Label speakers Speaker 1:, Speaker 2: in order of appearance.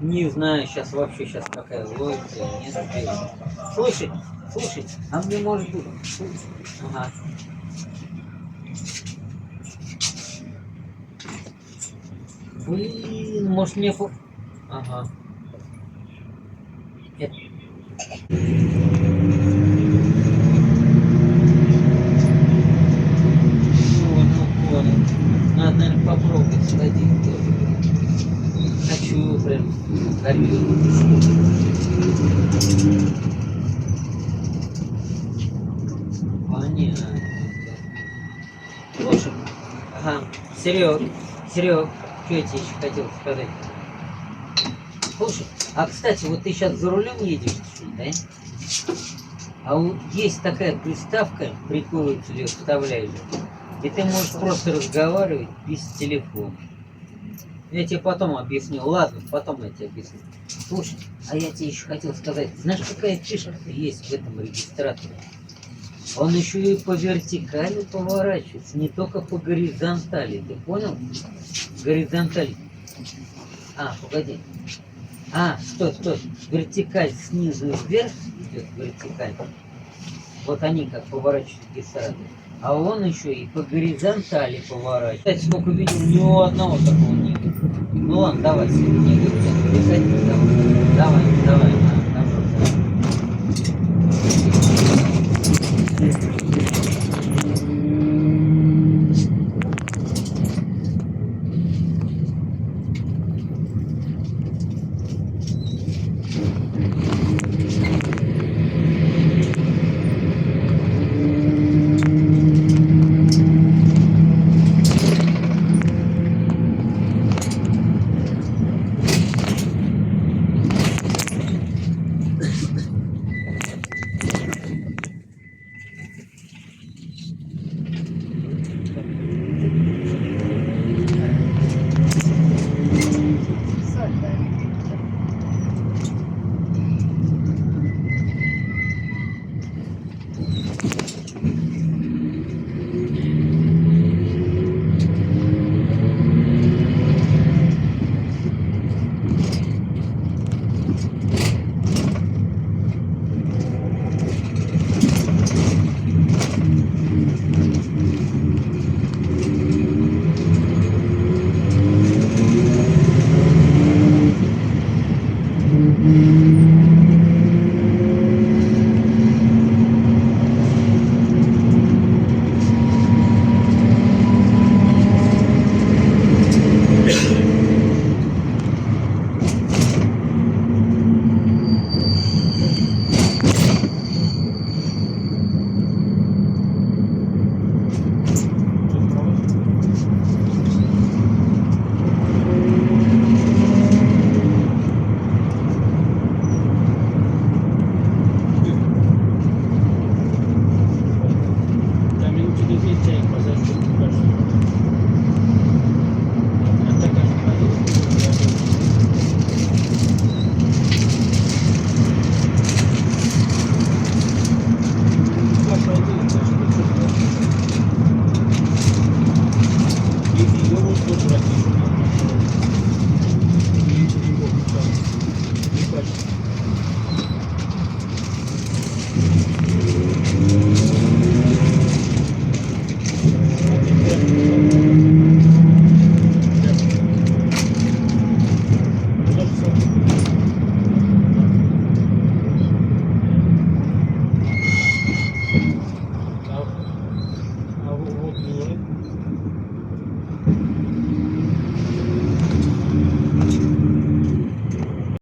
Speaker 1: Не знаю, сейчас вообще сейчас какая логика, нет. Слушай, слушай, а мне может быть... Ага. Блин, может мне... Ага. Понял. Надо, наверное, попробовать сходить тоже. Хочу прям копию. Понятно. Слушай, ага, Серег, что я тебе еще хотел сказать? Слушай, а кстати, вот ты сейчас за рулем едешь, да? А вот есть такая приставка, приходится ее вставляешь, и ты можешь просто разговаривать без телефона. Я тебе потом объясню. Ладно, потом я тебе объясню. Слушай, а я тебе еще хотел сказать, знаешь, какая фишка есть в этом регистраторе? Он еще и по вертикали поворачивается, не только по горизонтали. Ты понял? Горизонталь. А, погоди. А, стой. Вертикаль снизу вверх идет, вертикаль. Вот они как поворачивают регистратор. А он еще и по горизонтали поворачивает. Кстати, сколько видел, ни у одного такого не было. Ну ладно, давай, не говори, давай.
Speaker 2: Если его можно